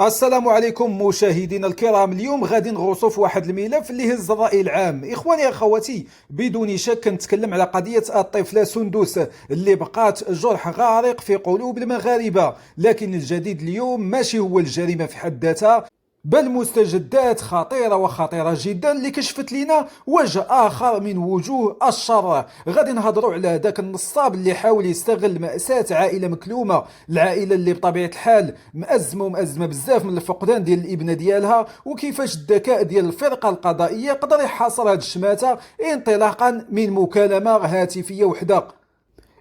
السلام عليكم مشاهدينا الكرام. اليوم غادي نغوصوا في واحد الملف اللي هز الرأي العام. اخواني اخواتي، بدون شك نتكلم على قضية الطفلة سندس اللي بقات جرح غارق في قلوب المغاربة. لكن الجديد اليوم ماشي هو الجريمة في حد ذاتها، بل مستجدات خطيرة وخطيرة جدا اللي كشفت لنا وجه آخر من وجوه الشر. غادي نهضروا على ذاك النصاب اللي حاول يستغل مأساة عائلة مكلومة، العائلة اللي بطبيعة الحال مأزمة بزاف من الفقدان ديال الابنة ديالها، وكيفاش الذكاء ديال الفرقة القضائية قدر يحاصر هاد الشماتة انطلاقا من مكالمة هاتفية وحدة.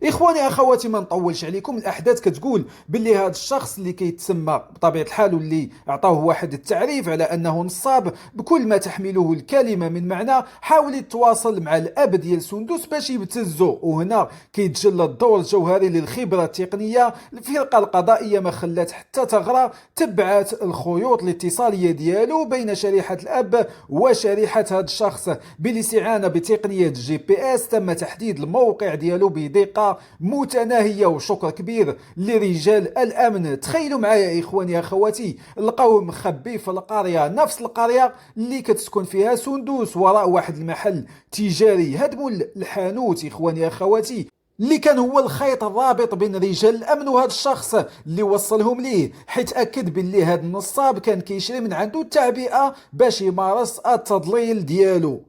اخواني اخواتي، ما نطولش عليكم. الاحداث كتقول باللي هذا الشخص اللي كيتسمى بطبيعه الحال واللي عطاوه واحد التعريف على انه نصاب بكل ما تحمله الكلمه من معنى، حاول يتواصل مع الاب ديال سندس باش يبتزو. وهنا كيتجلى الدور الجوهري للخبره التقنيه. الفرقه القضائيه ما خلات حتى ثغره، تبعت الخيوط الاتصاليه ديالو بين شريحه الاب وشريحه هذا الشخص. بالاستعانه بتقنيه جي بي اس تم تحديد الموقع ديالو بدقه متناهية، وشكر كبير لرجال الأمن. تخيلوا معايا إخواني أخواتي، لقاوه مخبي في القرية، نفس القرية اللي كتسكن فيها سندوس، وراء واحد المحل تجاري. هدموا الحانوت إخواني أخواتي اللي كان هو الخيط الرابط بين رجال الامن وهذا الشخص اللي وصلهم ليه، حيت اكد باللي هذا النصاب كان كيشري من عنده التعبئه باش يمارس التضليل ديالو.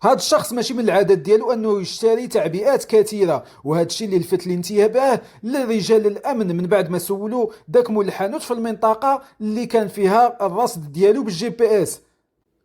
هذا الشخص ماشي من العادات ديالو انه يشتري تعبئات كثيره، وهذا الشيء اللي لفت الانتباه لرجال الامن من بعد ما سولوا داك مول الحانوت في المنطقه اللي كان فيها الرصد ديالو بالجي بي اس.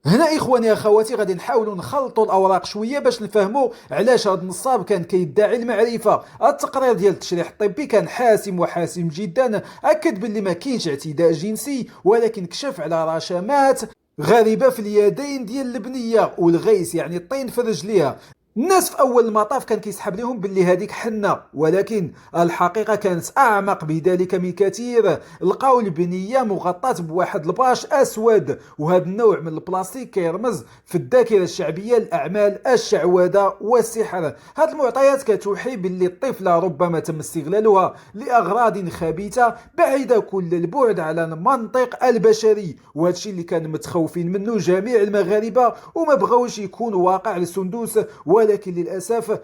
هنا اخواني اخواتي غادي نحاولوا نخلطوا الاوراق شويه باش نفهموا علاش هذا النصاب كان كيدعي المعرفه. التقرير ديال التشريح الطبي كان حاسم وحاسم جدا، اكد باللي ما كاينش اعتداء جنسي، ولكن كشف على رشامات غريبه في اليدين ديال البنيه والغيس، يعني الطين في رجليها. الناس في اول المطاف كان كيسحب لهم باللي هذيك حنه، ولكن الحقيقه كانت اعمق بذلك من كثير. لقاو البنيه مغطاه بواحد الباش اسود، وهذا النوع من البلاستيك كيرمز في الذاكره الشعبيه لاعمال الشعوذه والسحر. هذه المعطيات كتوحي باللي الطفله ربما تم استغلالها لاغراض خبيثه بعيده كل البعد على المنطق البشري، وهذا الشيء اللي كان متخوفين منه جميع المغاربه وما بغاوش يكون واقع للسندوس. ولكن للأسف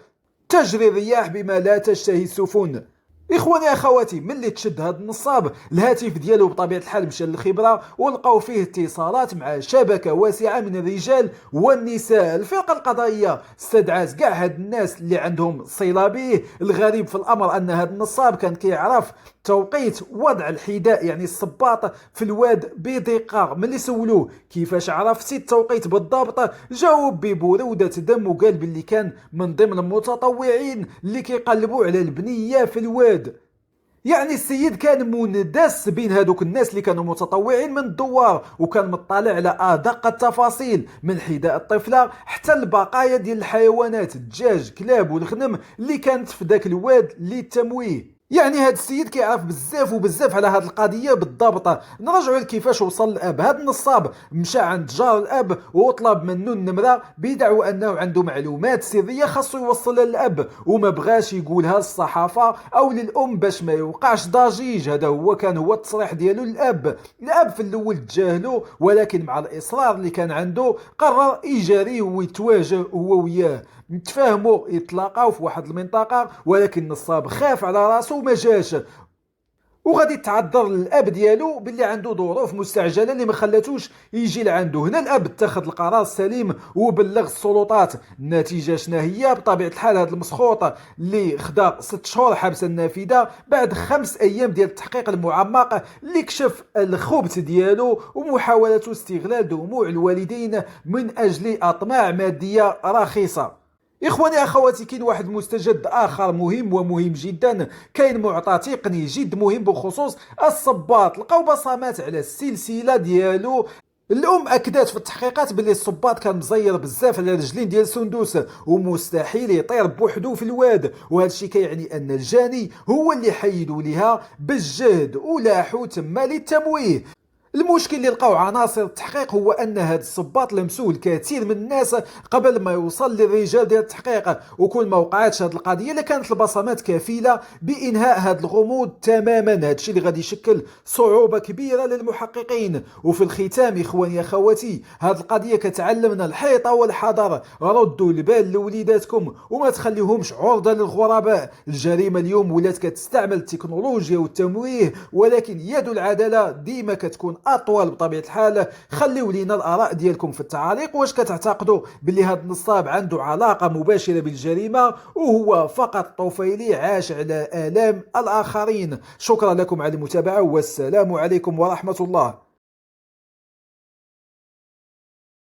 تجري الرياح بما لا تشتهي السفن. اخواني اخواتي، ملي تشد هذا النصاب الهاتف ديالو بطبيعه الحال مشى للخبره، ولقاو فيه اتصالات مع شبكه واسعه من الرجال والنساء. الفرقه القضائيه استدعت كاع هاد الناس اللي عندهم صله به. الغريب في الامر ان هذا النصاب كان كيعرف توقيت وضع الحذاء، يعني الصباط، في الواد بدقه. ملي سولوه كيفاش عرفتي التوقيت بالضبط، جاوب ببروده دم وقال باللي كان من ضمن المتطوعين اللي كيقلبوا على البنيه في الواد. يعني السيد كان مندس بين هذوك الناس اللي كانوا متطوعين من الدوار، وكان مطلع على ادق التفاصيل من حذاء الطفله حتى البقايا ديال الحيوانات، الدجاج، كلاب والغنم اللي كانت في ذاك الواد للتمويه. يعني هذا السيد كيعرف بزاف وبزاف على هذه القضيه بالضبط. نرجعوا لكيفاش وصل الاب. هذا النصاب مشى عند جار الاب وطلب منه النمره بدعوى انه عنده معلومات سريه خاصو يوصلها للاب، وما بغاش يقولها للصحافه او للام باش ما يوقعش ضجيج. هذا هو التصريح ديالو للاب. الاب في الاول تجاهلو، ولكن مع الاصرار اللي كان عنده قرر يجاريه ويتواجه هو وياه. نتفاهموا يتلاقاو في واحد المنطقه، ولكن النصاب خاف على راسه وما جاش، وغادي تعذر للاب ديالو باللي عنده ظروف مستعجله اللي ما خلاتوش يجي لعنده. هنا الاب اتخذ القرار السليم وبلغ السلطات. النتيجه شنو هي؟ بطبيعه الحال هذا المسخوط اللي خدا 6 شهور حبسا نافذه بعد 5 ايام ديال التحقيق المعمق اللي كشف الخبث ديالو ومحاوله استغلال دموع الوالدين من اجل اطماع ماديه رخيصه. اخواني اخواتي، كاين واحد مستجد اخر مهم ومهم جدا. كاين معطى تقني جد مهم بخصوص الصباط. لقاو بصمات على السلسله ديالو. الام اكدت في التحقيقات باللي الصباط كان مزير بزاف على الرجلين ديال سندوس، ومستحيل يطير بوحدو في الواد. وهذا الشيء كيعني ان الجاني هو اللي حيدوا ليها بالجهد ولاحوا تما للتمويه. المشكل اللي لقاو عناصر التحقيق هو ان هذا الصباط لمسوه الكثير من الناس قبل ما يوصل للرجال ديال التحقيق، وكل ما وقعتش هذه القضيه لكانت البصمات كفيله بانهاء هذا الغموض تماما. هذا الشيء اللي غادي يشكل صعوبه كبيره للمحققين. وفي الختام اخواني اخواتي، هذه القضيه كتعلمنا الحيطه والحذر. ردوا البال لوليداتكم وما تخليهمش عرضه للغرباء. الجريمه اليوم ولات كتستعمل التكنولوجيا والتمويه، ولكن يد العداله ديما كتكون اطول بطبيعه الحال. خليوا لينا الاراء ديالكم في التعاليق. واش كتعتقدوا باللي هذا النصاب عنده علاقه مباشره بالجريمه وهو فقط طفيلي عاش على الام الاخرين؟ شكرا لكم على المتابعه والسلام عليكم ورحمه الله.